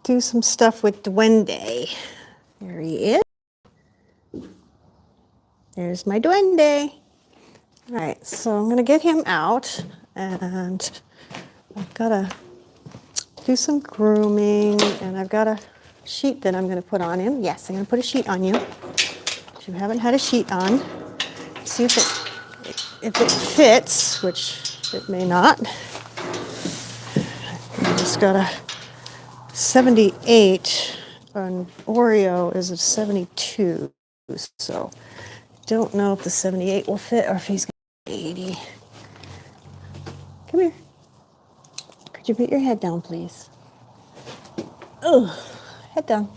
do some stuff with Dwende. There he is. There's my Duende. All right, so I'm gonna get him out, and I've gotta do some grooming, and I've got a sheet that I'm gonna put on him. Yes, I'm gonna put a sheet on you. If you haven't had a sheet on, see if it fits, which it may not. I just got a 78, and Oreo is a 72, so don't know if the 78 will fit or if he's got 80. Come here. Could you put your head down, please? Oh, head down.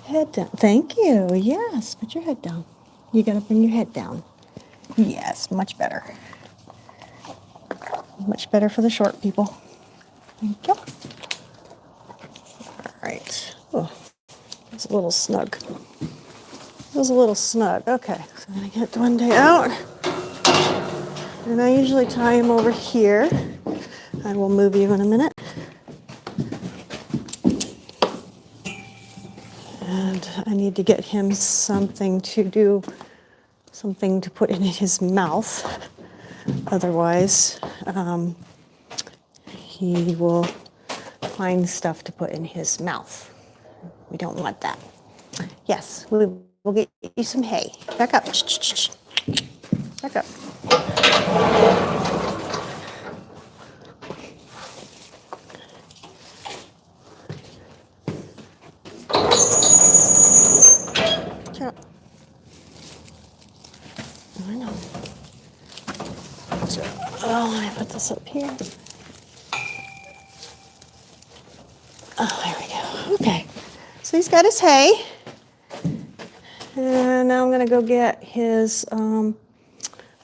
Head down. Thank you. Yes, put your head down. You gotta bring your head down. Yes, much better. Much better for the short people. Thank you. All right. Oh, it's a little snug. It was a little snug. Okay, so I'm gonna get Dwende out. And I usually tie him over here. I will move you in a minute. And I need to get him something to put in his mouth. Otherwise, he will find stuff to put in his mouth. We don't want that. Yes, we'll get you some hay. Back up. Back up. I know. So, let me put this up here. Oh, there we go. Okay. So he's got his hay. And now I'm going to go get his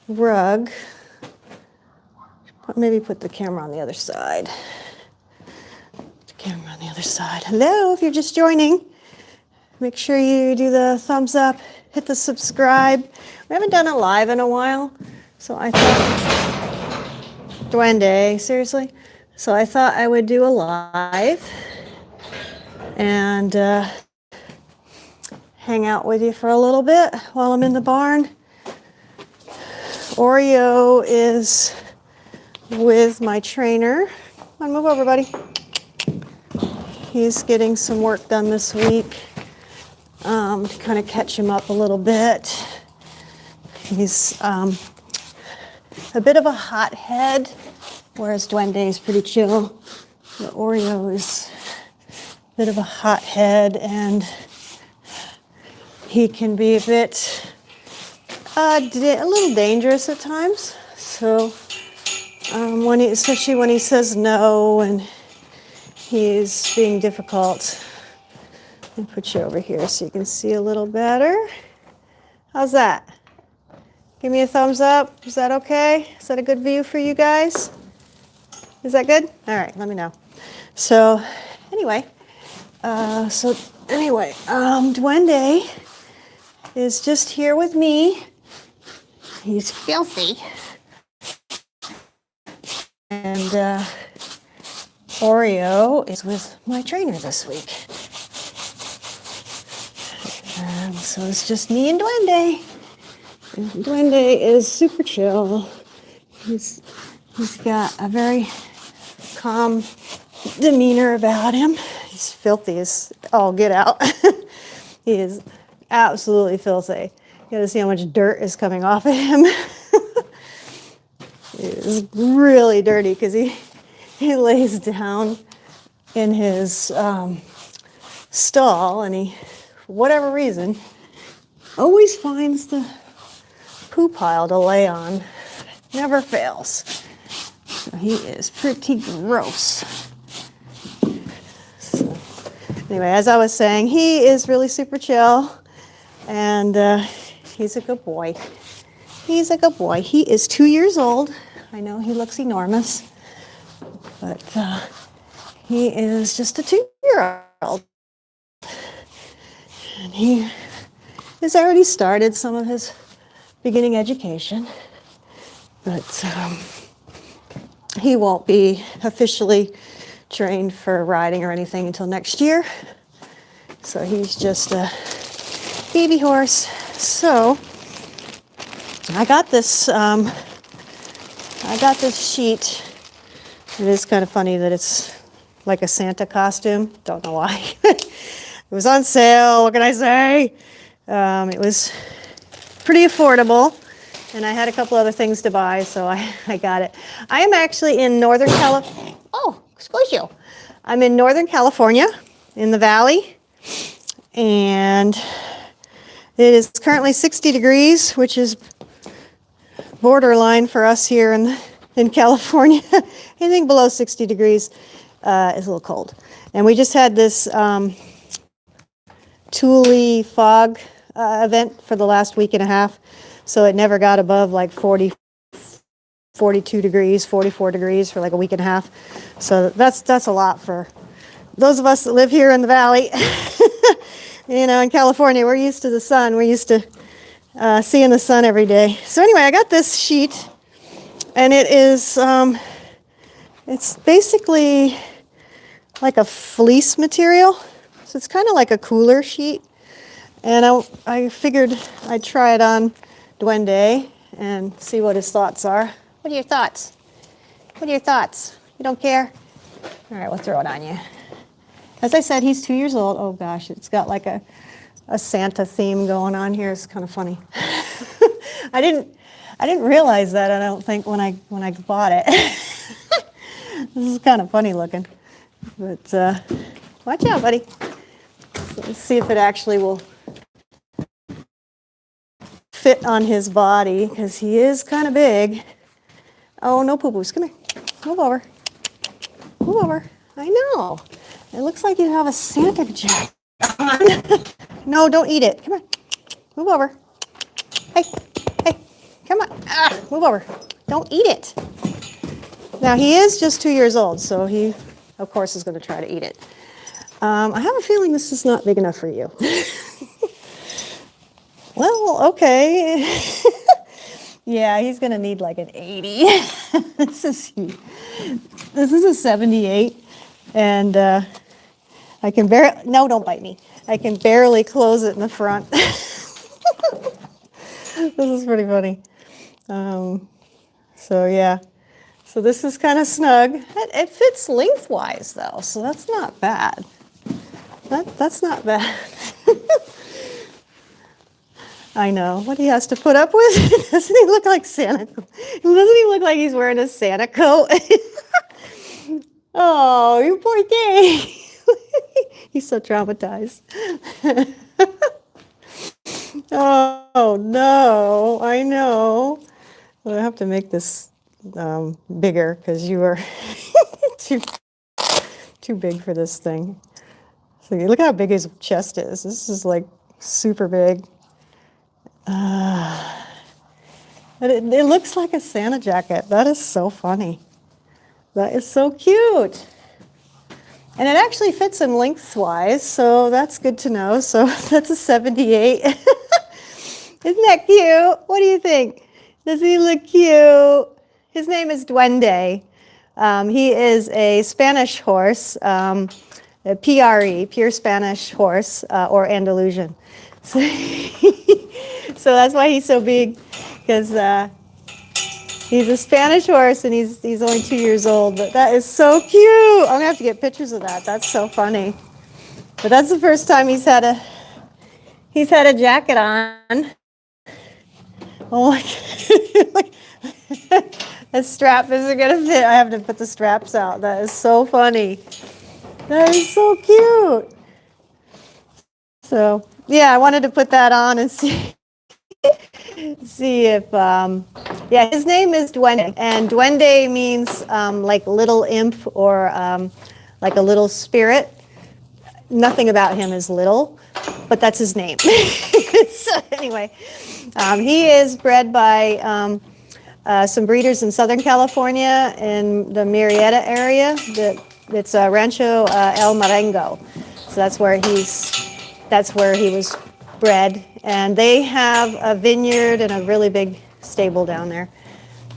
rug. Maybe put the camera on the other side. The camera on the other side. Hello, if you're just joining. Make sure you do the thumbs up, hit the subscribe. We haven't done a live in a while, so I thought, Dwende, seriously? So I thought I would do a live and hang out with you for a little bit while I'm in the barn. Oreo is with my trainer. Come on, move over, buddy. He's getting some work done this week. To kind of catch him up a little bit. He's a bit of a hothead, whereas Dwende is pretty chill. But Oreo is a bit of a hothead, and he can be a bit, a little dangerous at times. So, especially when he says no and he's being difficult. I'll put you over here so you can see a little better. How's that? Give me a thumbs up. Is that okay? Is that a good view for you guys? Is that good? All right, let me know. So anyway, Dwende is just here with me. He's filthy. And Oreo is with my trainer this week. So it's just me and Dwende. And Dwende is super chill. He's got a very calm demeanor about him. He's filthy as all get out. He is absolutely filthy. You gotta see how much dirt is coming off of him. He is really dirty because he lays down in his stall, and he, for whatever reason, always finds the poo pile to lay on. Never fails. So he is pretty gross. So, anyway, as I was saying, he is really super chill, and he's a good boy. He's a good boy. He is 2 years old. I know he looks enormous, but he is just a 2-year-old. And he has already started some of his beginning education, but he won't be officially trained for riding or anything until next year. So he's just a baby horse. So I got this sheet. It is kind of funny that it's like a Santa costume. Don't know why. It was on sale, what can I say? It was pretty affordable, and I had a couple other things to buy, so I got it. I am actually in Northern California. Oh, excuse you. I'm in Northern California, in the valley, and it is currently 60 degrees, which is borderline for us here in California. Anything below 60 degrees is a little cold. And we just had this Thule fog event for the last week and a half, so it never got above like 40, 42 degrees, 44 degrees for like a week and a half. So that's a lot for those of us that live here in the valley. You know, in California, we're used to the sun. We're used to seeing the sun every day. So anyway, I got this sheet, and it is, it's basically like a fleece material. So it's kind of like a cooler sheet. And I figured I'd try it on Dwende and see what his thoughts are. What are your thoughts? What are your thoughts? You don't care? All right, we'll throw it on you. As I said, he's 2 years old. Oh gosh, it's got like a Santa theme going on here. It's kind of funny. I didn't realize that, I don't think, when I bought it. This is kind of funny looking. But watch out, buddy. So let's see if it actually will fit on his body, because he is kind of big. Oh, no poo-poos. Come here. Move over. Move over. I know. It looks like you have a Santa jacket on. No, don't eat it. Come on. Move over. Hey. Hey. Come on. Move over. Don't eat it. Now, he is just 2 years old, so he, of course, is going to try to eat it. I have a feeling this is not big enough for you. Well, okay. Yeah, he's going to need like an 80. This is a 78, and I can barely, no, don't bite me. I can barely close it in the front. This is pretty funny. So yeah, so this is kind of snug. It fits lengthwise though, so that's not bad. That's not bad. I know what he has to put up with. Doesn't he look like Santa? Doesn't he look like he's wearing a Santa coat? Oh, you poor thing. He's so traumatized. Oh no, I know. Well, I have to make this bigger because you are too big for this thing. So look how big his chest is. This is like super big. But it looks like a Santa jacket. That is so funny. That is so cute. And it actually fits him lengthwise, so that's good to know. So that's a 78. Isn't that cute? What do you think? Does he look cute? His name is Dwende. He is a Spanish horse, a PRE, pure Spanish horse, or Andalusian. So, so that's why he's so big, because he's a Spanish horse and he's only 2 years old. But that is so cute. I'm gonna have to get pictures of that. That's so funny. But that's the first time he's had a jacket on. Oh my God. The strap isn't gonna fit. I have to put the straps out. That is so funny. That is so cute. So yeah, I wanted to put that on and see if yeah, his name is Dwende, and Dwende means like little imp or like a little spirit. Nothing about him is little, but that's his name. So anyway, he is bred by some breeders in Southern California in the Murrieta area. It's Rancho El Marengo. So that's where he was bred, and they have a vineyard and a really big stable down there.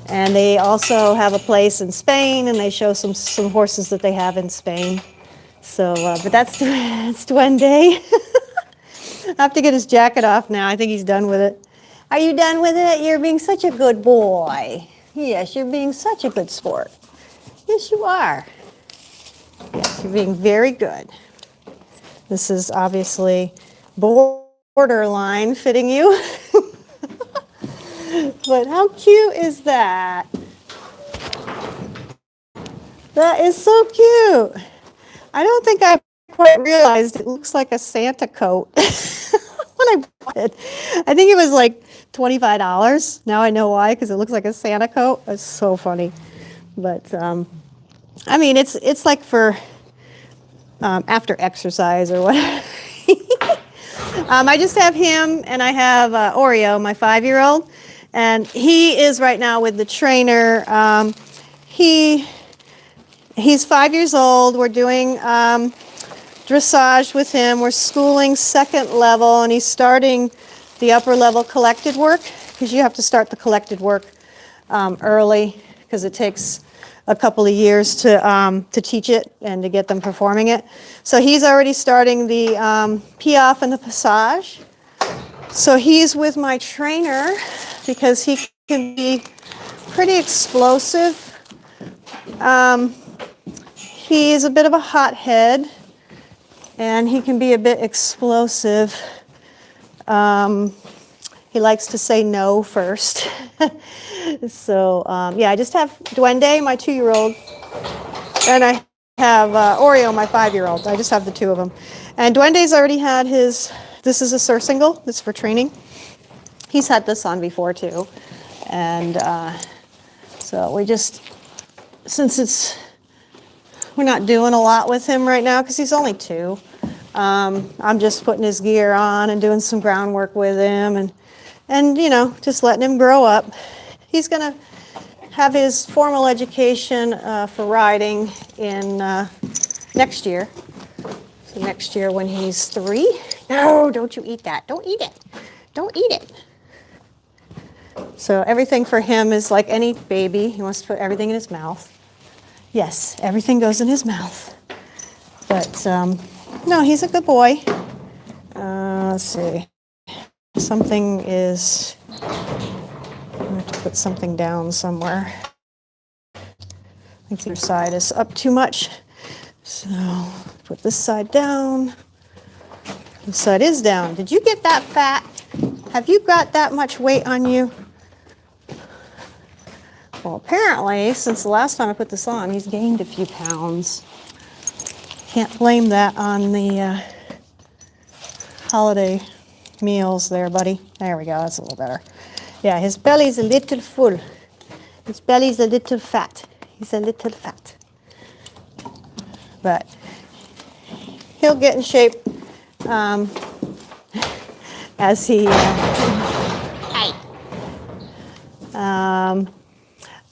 And they also have a place in Spain, and they show some horses that they have in Spain. So, but that's Dwende. I have to get his jacket off now. I think he's done with it. Are you done with it? You're being such a good boy. Yes, you're being such a good sport. Yes, you are. Yes, you're being very good. This is obviously borderline fitting you. But how cute is that? That is so cute. I don't think I quite realized it looks like a Santa coat when I bought it. I think it was like $25. Now I know why, because it looks like a Santa coat. That's so funny. But I mean, it's like for after exercise or whatever. I just have him, and I have Oreo, my 5-year-old, and he is right now with the trainer. He's 5 years old. We're doing dressage with him. We're schooling 2nd level, and he's starting the upper level collected work, because you have to start the collected work early, because it takes a couple of years to teach it and to get them performing it. So he's already starting the piaffe and the passage. So he's with my trainer because he can be pretty explosive. He's a bit of a hothead, and he can be a bit explosive. He likes to say no first. So, yeah, I just have Dwende, my 2-year-old, and I have Oreo, my 5-year-old. I just have the 2 of them. And Dwende's already had his, this is a surcingle, this is for training. He's had this on before too. And so we just, since we're not doing a lot with him right now because he's only 2, I'm just putting his gear on and doing some groundwork with him, and you know, just letting him grow up. He's going to have his formal education for riding in next year. So next year when he's 3. No, don't you eat that. Don't eat it. Don't eat it. So everything for him is like any baby. He wants to put everything in his mouth. Yes, everything goes in his mouth. But no, he's a good boy. Let's see. Something is, I have to put something down somewhere. I think the other side is up too much. So put this side down. This side is down. Did you get that fat? Have you got that much weight on you? Well, apparently, since the last time I put this on, he's gained a few pounds. Can't blame that on the holiday meals there, buddy. There we go, that's a little better. Yeah, his belly's a little full. His belly's a little fat. He's a little fat. But he'll get in shape as he...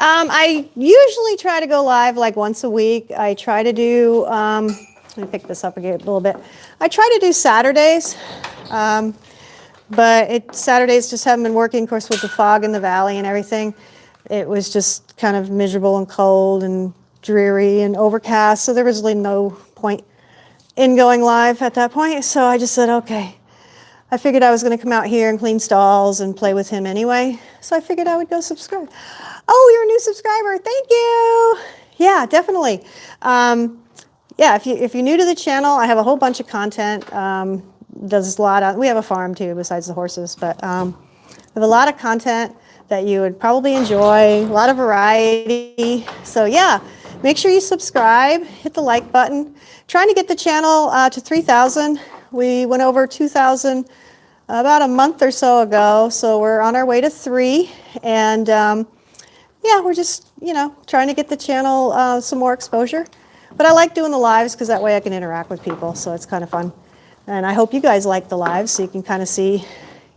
I usually try to go live like once a week. I try to do, let me pick this up again a little bit. I try to do Saturdays, but Saturdays just haven't been working, of course, with the fog in the valley and everything. It was just kind of miserable and cold and dreary and overcast, so there was really no point in going live at that point. So I just said, okay. I figured I was going to come out here and clean stalls and play with him anyway, so I figured I would go subscribe. Oh, you're a new subscriber. Thank you. Yeah, definitely. Yeah, if you're new to the channel, I have a whole bunch of content. Does a lot of, we have a farm too besides the horses, but I have a lot of content that you would probably enjoy, a lot of variety. So yeah, make sure you subscribe, hit the like button. Trying to get the channel to 3,000. We went over 2,000 about a month or so ago, so we're on our way to 3. And yeah, we're just, you know, trying to get the channel some more exposure. But I like doing the lives because that way I can interact with people, so it's kind of fun. And I hope you guys like the lives so you can kind of see,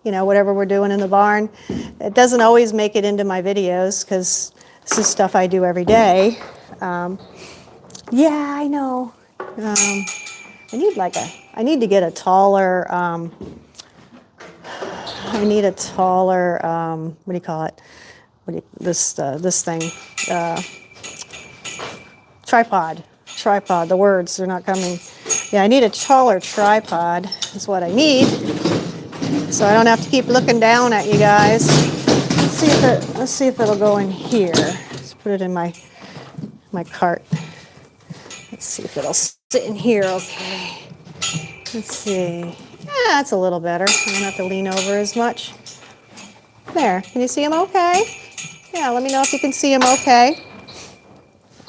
you know, whatever we're doing in the barn. It doesn't always make it into my videos because this is stuff I do every day. Yeah, I know. I need to get a taller, what do you call it? this thing, tripod. The words are not coming. Yeah, I need a taller tripod is what I need, so I don't have to keep looking down at you guys. Let's see if it'll go in here. Let's put it in my cart. Let's see if it'll sit in here okay. Let's see. Yeah, that's a little better. I don't have to lean over as much. There, can you see him okay? Yeah, let me know if you can see him okay.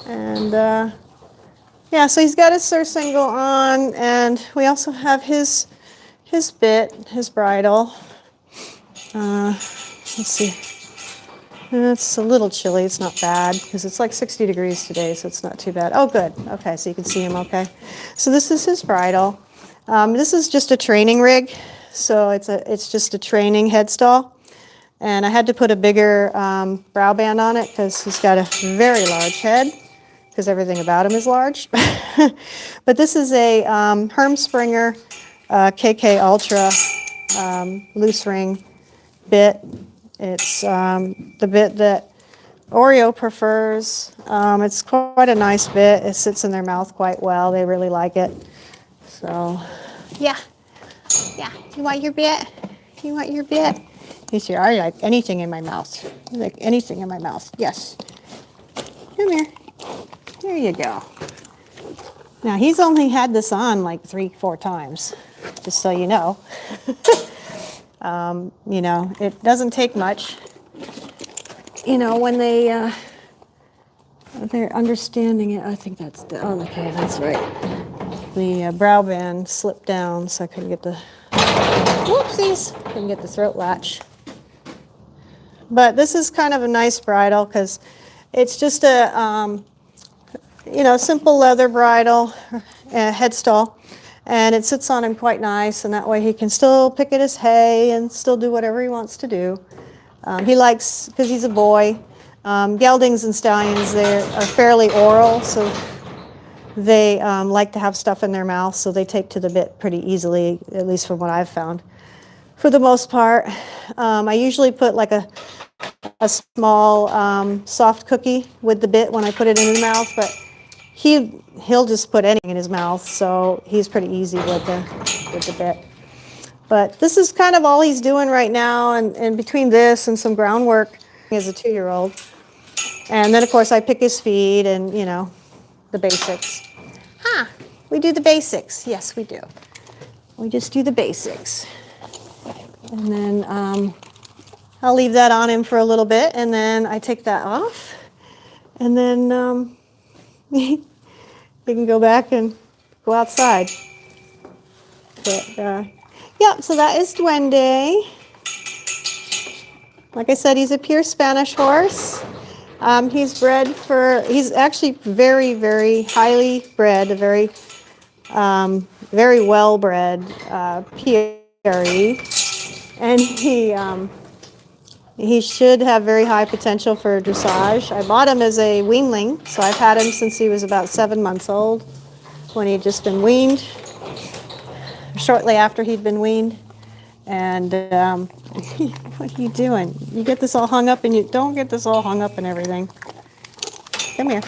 And yeah, so he's got his surcingle on, and we also have his bit, his bridle. Let's see. It's a little chilly. It's not bad because it's like 60 degrees today, so it's not too bad. Oh, good. Okay, so you can see him okay. So this is his bridle. This is just a training rig, so it's just a training headstall. And I had to put a bigger brow band on it because he's got a very large head, because everything about him is large. But this is a Hermspringer KK Ultra loose ring bit. It's the bit that Oreo prefers. It's quite a nice bit. It sits in their mouth quite well. They really like it. So, yeah. You want your bit? You want your bit? He said, I like anything in my mouth. I like anything in my mouth. Yes. Come here. There you go. Now, he's only had this on like 3-4 times, just so you know. You know, it doesn't take much. You know, when they're understanding it. I think that's okay. That's right. The brow band slipped down, so I couldn't get the couldn't get the throat latch. But this is kind of a nice bridle because it's just a you know, simple leather bridle, headstall. And it sits on him quite nice, and that way he can still pick at his hay and still do whatever he wants to do. He likes, because he's a boy, geldings and stallions, they are fairly oral, so they like to have stuff in their mouth, so they take to the bit pretty easily, at least from what I've found. For the most part, I usually put like a small soft cookie with the bit when I put it in his mouth, but he'll just put anything in his mouth, so he's pretty easy with the bit. But this is kind of all he's doing right now, and between this and some groundwork as a 2-year-old. And then, of course, I pick his feed and, you know, the basics. We do the basics. Yes, we do. We just do the basics. And then I'll leave that on him for a little bit, and then I take that off. And then he can go back and go outside. But, yeah, so that is Duende. Like I said, he's a pure Spanish horse. He's actually very, very highly bred, a very, very well-bred PRE. And he should have very high potential for dressage. I bought him as a weanling, so I've had him since he was about 7 months old, when he'd just been weaned, shortly after he'd been weaned. And what are you doing? You get this all hung up, and you don't get this all hung up and everything. Come here.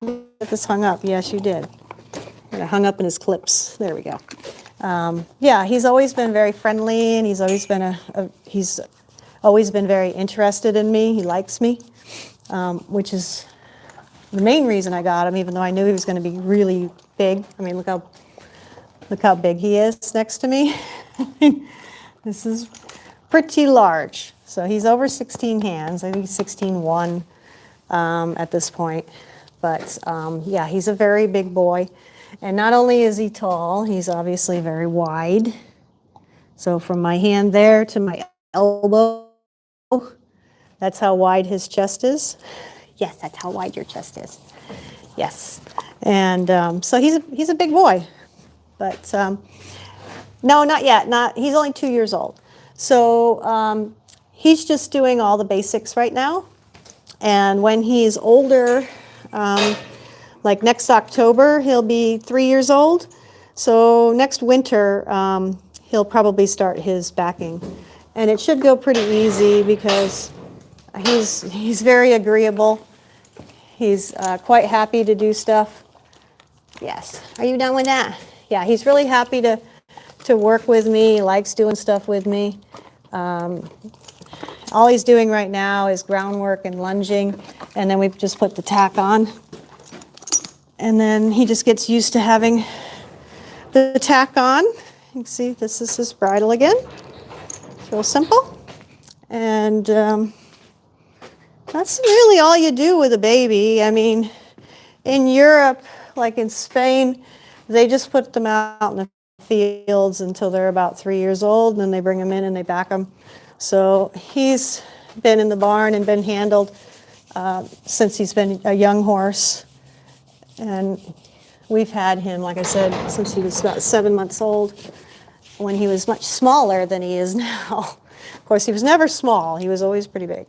Get this hung up. Yes, you did. Got it hung up in his clips. There we go. Yeah, he's always been very friendly, and he's always been he's always been very interested in me. He likes me, which is the main reason I got him, even though I knew he was going to be really big. I mean, look how big he is next to me. This is pretty large. So he's over 16 hands. I think he's 16.1 at this point. But yeah, he's a very big boy. And not only is he tall, he's obviously very wide. So from my hand there to my elbow, that's how wide his chest is. Yes, that's how wide your chest is. Yes. And so he's a big boy. But no, not yet. He's only 2 years old. So he's just doing all the basics right now. And when he's older, like next October, he'll be 3 years old. So next winter, he'll probably start his backing. And it should go pretty easy because He's very agreeable. He's quite happy to do stuff. Yes. Are you done with that? Yeah, he's really happy to work with me. He likes doing stuff with me. All he's doing right now is groundwork and lunging, and then we just put the tack on. And then he just gets used to having the tack on. You can see this is his bridle again. It's real simple. And that's really all you do with a baby. I mean, in Europe, like in Spain, they just put them out in the fields until they're about 3 years old, and then they bring them in and they back them. So he's been in the barn and been handled since he's been a young horse. And we've had him, like I said, since he was about 7 months old, when he was much smaller than he is now. Of course, he was never small. He was always pretty big.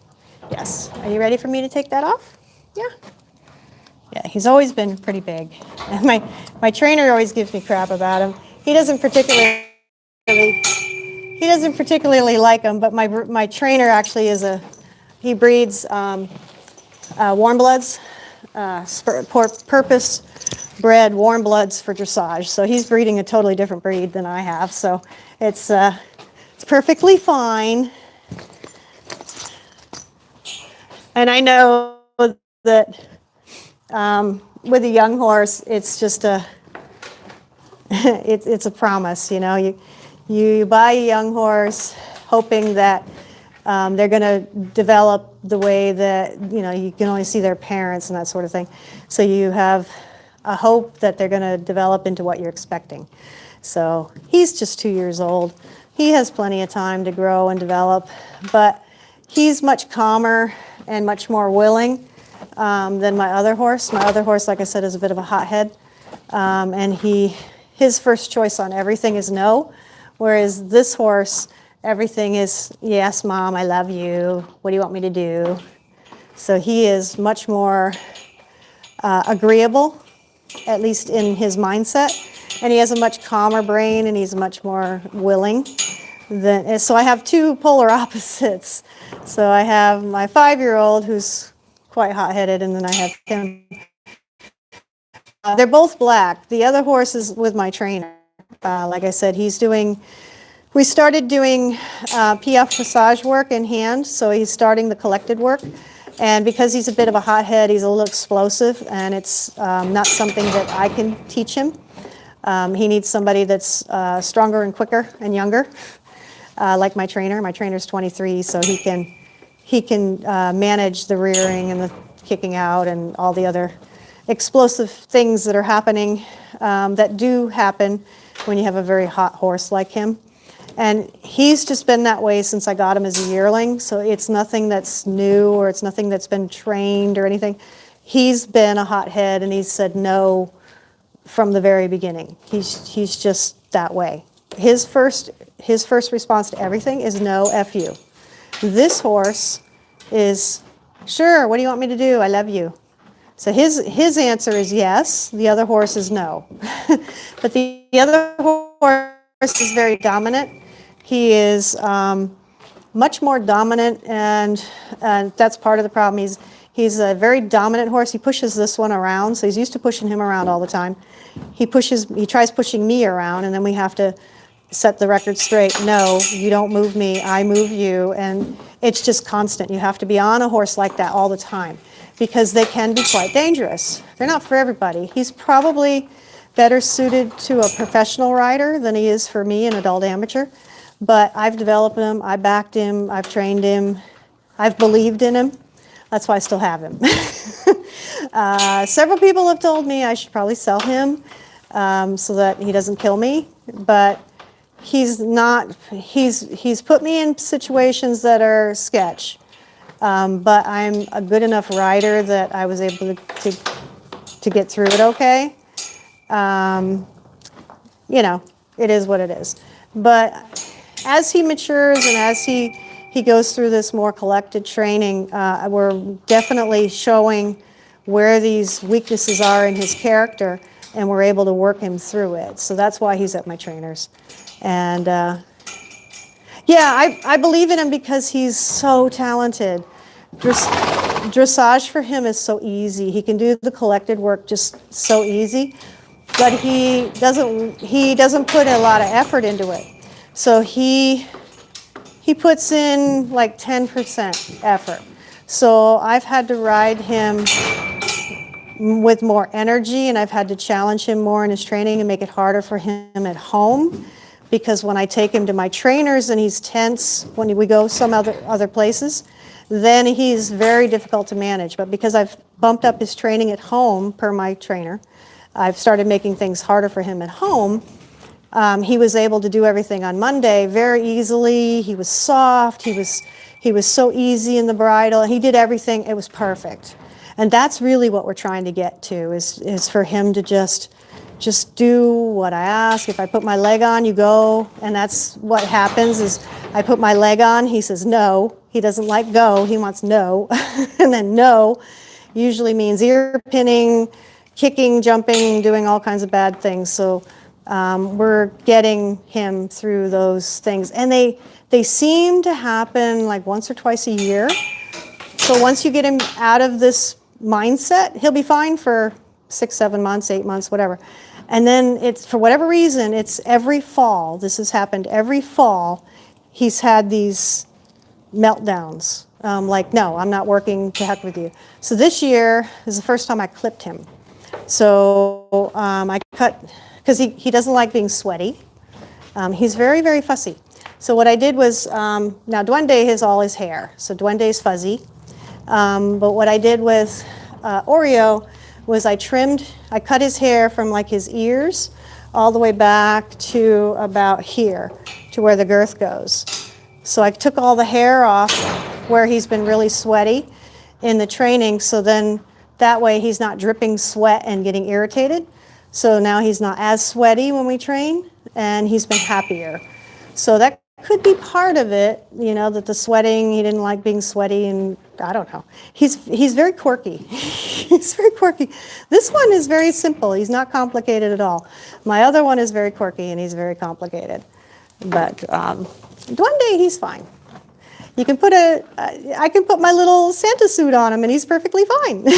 Yes. Are you ready for me to take that off? Yeah. Yeah, he's always been pretty big. And my trainer always gives me crap about him. He doesn't particularly like him, but my trainer actually he breeds warm bloods, purpose-bred warm bloods for dressage. So he's breeding a totally different breed than I have. So it's perfectly fine. And I know that with a young horse, it's just it's a promise. You know, you buy a young horse hoping that they're going to develop the way that, you know, you can only see their parents and that sort of thing. So you have a hope that they're going to develop into what you're expecting. So he's just 2 years old. He has plenty of time to grow and develop, but he's much calmer and much more willing than my other horse. My other horse, like I said, is a bit of a hothead, and his first choice on everything is no, whereas this horse, everything is, yes, Mom, I love you. What do you want me to do? So he is much more agreeable, at least in his mindset, and he has a much calmer brain, and he's much more willing. So I have two polar opposites. So I have my 5-year-old who's quite hot-headed, and then I have him. They're both black. The other horse is with my trainer. Like I said, we started doing PF dressage work in hand, so he's starting the collected work. And because he's a bit of a hothead, he's a little explosive, and it's not something that I can teach him. He needs somebody that's stronger and quicker and younger, like my trainer. My trainer's 23, so he can manage the rearing and the kicking out and all the other explosive things that are happening, that do happen when you have a very hot horse like him. And he's just been that way since I got him as a yearling, so it's nothing that's new or it's nothing that's been trained or anything. He's been a hothead, and he's said no from the very beginning. He's just that way. His first response to everything is no, F you. This horse is, sure, what do you want me to do? I love you. So his answer is yes, the other horse is no. But the other horse is very dominant. He is much more dominant, and that's part of the problem. He's a very dominant horse. He pushes this one around, so he's used to pushing him around all the time. He tries pushing me around, and then we have to set the record straight. No, you don't move me, I move you, and it's just constant. You have to be on a horse like that all the time, because they can be quite dangerous. They're not for everybody. He's probably better suited to a professional rider than he is for me, an adult amateur. But I've developed him, I backed him, I've trained him, I've believed in him. That's why I still have him. Several people have told me I should probably sell him so that he doesn't kill me. But he's put me in situations that are sketch. But I'm a good enough rider that I was able to get through it okay. You know, it is what it is. But as he matures and as he goes through this more collected training, we're definitely showing where these weaknesses are in his character, and we're able to work him through it. So that's why he's at my trainer's. And yeah, I believe in him because he's so talented. Dressage for him is so easy. He can do the collected work just so easy, but he doesn't put a lot of effort into it. So he puts in like 10% effort. So I've had to ride him with more energy, and I've had to challenge him more in his training and make it harder for him at home, because when I take him to my trainers and he's tense when we go some other places, then he's very difficult to manage. But because I've bumped up his training at home per my trainer, I've started making things harder for him at home. He was able to do everything on Monday very easily. He was soft. He was so easy in the bridle. He did everything. It was perfect. And that's really what we're trying to get to, is for him to just do what I ask. If I put my leg on, you go. And that's what happens is I put my leg on, he says no. He doesn't like go, he wants no. And then no usually means ear pinning, kicking, jumping, doing all kinds of bad things. So we're getting him through those things. And they seem to happen like once or twice a year. So once you get him out of this mindset, he'll be fine for 6, 7 months, 8 months, whatever. And then it's, for whatever reason, it's every fall. This has happened every fall. He's had these meltdowns. Like, no, I'm not working, to heck with you. So this year is the first time I clipped him. So I cut, because he doesn't like being sweaty. He's very, very fussy. So what I did was, now Dwende has all his hair, so Dwende is fuzzy. But what I did with Oreo was I cut his hair from like his ears all the way back to about here, to where the girth goes. So I took all the hair off where he's been really sweaty in the training, so then that way he's not dripping sweat and getting irritated. So now he's not as sweaty when we train, and he's been happier. So that could be part of it, you know, that the sweating, he didn't like being sweaty, and I don't know. He's very quirky. He's very quirky. This one is very simple. He's not complicated at all. My other one is very quirky, and he's very complicated. But Dwende, he's fine. You can I can put my little Santa suit on him, and he's perfectly fine.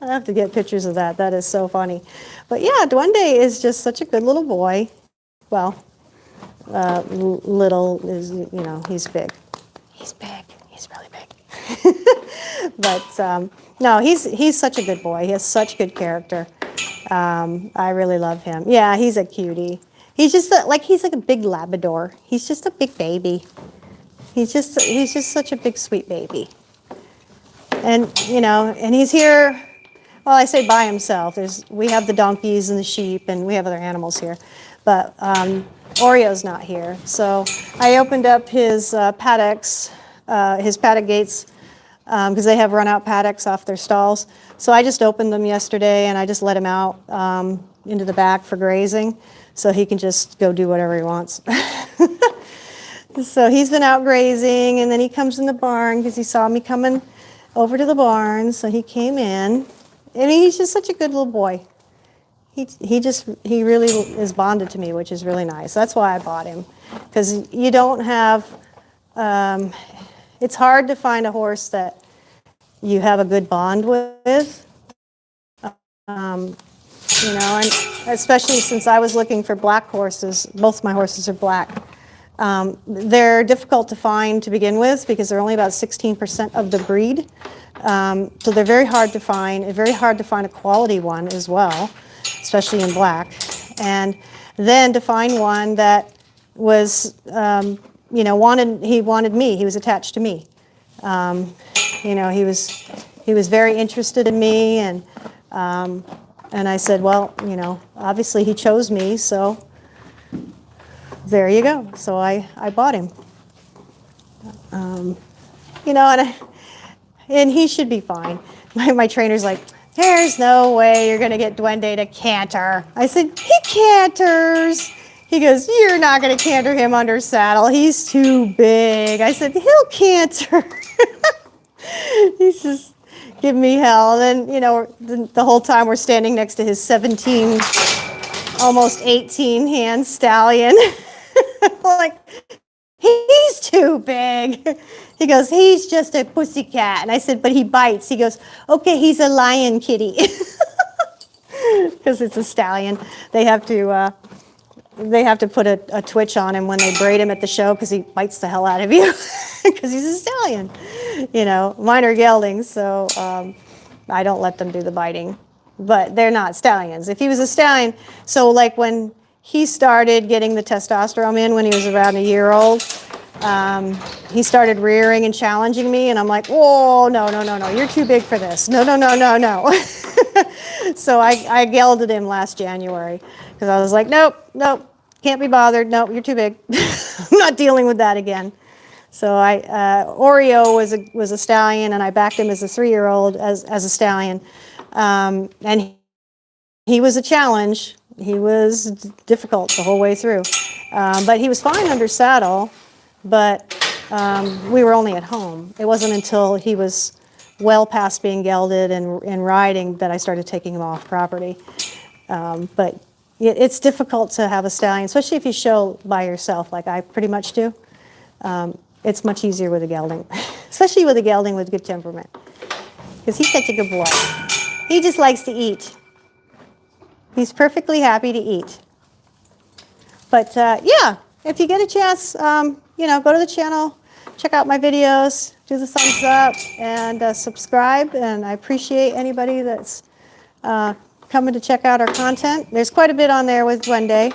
I have to get pictures of that. That is so funny. But yeah, Dwende is just such a good little boy. Well, little is, you know, he's big. He's big. He's really big. But no, he's such a good boy. He has such good character. I really love him. Yeah, he's a cutie. He's just he's like a big Labrador. He's just a big baby. He's just such a big sweet baby. And you know, and he's here. Well, I say by himself. We have the donkeys and the sheep, and we have other animals here, but Oreo's not here. So I opened up his paddocks, his paddock gates, because they have run-out paddocks off their stalls. So I just opened them yesterday, and I just let him out into the back for grazing, so he can just go do whatever he wants. So he's been out grazing, and then he comes in the barn because he saw me coming over to the barn, so he came in. And he's just such a good little boy. He really is bonded to me, which is really nice. That's why I bought him, because you don't have, it's hard to find a horse that you have a good bond with. You know, and especially since I was looking for black horses, both my horses are black. They're difficult to find to begin with because they're only about 16% of the breed. So they're very hard to find, and very hard to find a quality one as well, especially in black. And then to find one that was, you know, he wanted me, he was attached to me. You know, he was very interested in me, and I said, well, you know, obviously he chose me, so there you go. So I bought him. You know, and he should be fine. My trainer's like, there's no way you're going to get Dwende to canter. I said, he canters. He goes, you're not going to canter him under saddle. He's too big. I said, he'll canter. He's just giving me hell. And then, you know, the whole time we're standing next to his 17, almost 18 hand stallion. Like, he's too big. He goes, he's just a pussycat. And I said, but he bites. He goes, okay, he's a lion kitty. Because it's a stallion. They have to put a twitch on him when they braid him at the show because he bites the hell out of you because he's a stallion. You know, mine are geldings, so I don't let them do the biting. But they're not stallions. If he was a stallion, so like when he started getting the testosterone in when he was around a year old, he started rearing and challenging me, and I'm like, whoa, no, no, no, no, you're too big for this. No, no, no, no, no. So I gelded him last January because I was like, nope, nope, can't be bothered. Nope, you're too big. I'm not dealing with that again. So Oreo was a stallion, and I backed him as a 3-year-old as a stallion. And he was a challenge. He was difficult the whole way through. But he was fine under saddle, but we were only at home. It wasn't until he was well past being gelded and riding that I started taking him off property. But it's difficult to have a stallion, especially if you show by yourself like I pretty much do. It's much easier with a gelding, especially with a gelding with good temperament, because he's such a good boy. He just likes to eat. He's perfectly happy to eat. But yeah, if you get a chance, you know, go to the channel, check out my videos, do the thumbs up, and subscribe. And I appreciate anybody that's coming to check out our content. There's quite a bit on there with Dwende.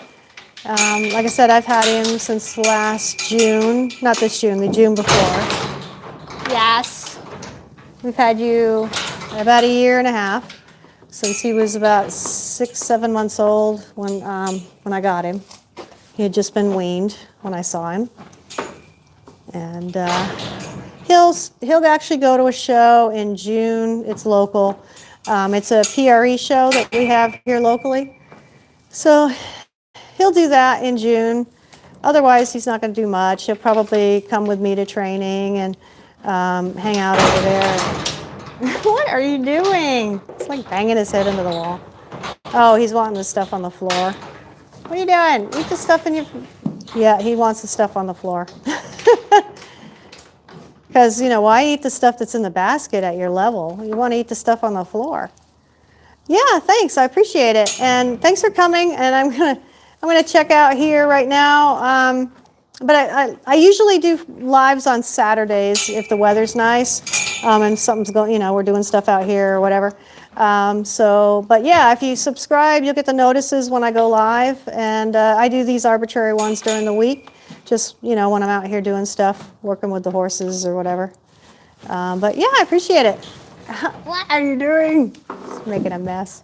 Like I said, I've had him since last June. Not this June, the June before. Yes. We've had you about 1.5 years since he was about 6, 7 months old when I got him. He had just been weaned when I saw him. And he'll actually go to a show in June. It's local. It's a PRE show that we have here locally. So he'll do that in June. Otherwise, he's not going to do much. He'll probably come with me to training and hang out over there. What are you doing? It's like banging his head into the wall. Oh, he's wanting the stuff on the floor. What are you doing? Eat the stuff in your... Yeah, he wants the stuff on the floor. Because, you know, why eat the stuff that's in the basket at your level? You want to eat the stuff on the floor. Yeah, thanks. I appreciate it. And thanks for coming. And I'm gonna check out here right now. But I usually do lives on Saturdays if the weather's nice and something's going, you know, we're doing stuff out here or whatever. But yeah, if you subscribe, you'll get the notices when I go live. And I do these arbitrary ones during the week, just, you know, when I'm out here doing stuff, working with the horses or whatever. But yeah, I appreciate it. What are you doing? Just making a mess.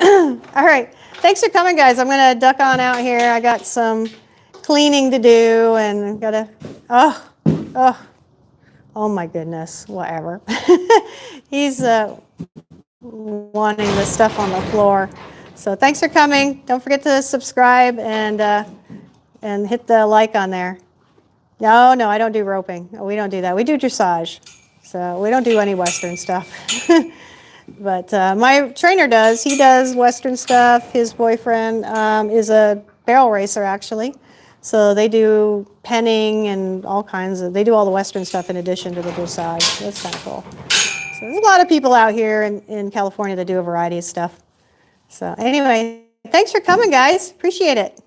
All right. Thanks for coming, guys. I'm going to duck on out here. I got some cleaning to do and got to, oh my goodness, whatever. He's wanting the stuff on the floor. So thanks for coming. Don't forget to subscribe and hit the like on there. No, I don't do roping. We don't do that. We do dressage. So we don't do any Western stuff. But my trainer does. He does Western stuff. His boyfriend is a barrel racer, actually. So they do penning and all kinds of, they do all the Western stuff in addition to the dressage. That's kind of cool. So there's a lot of people out here in California that do a variety of stuff. So anyway, thanks for coming, guys. Appreciate it.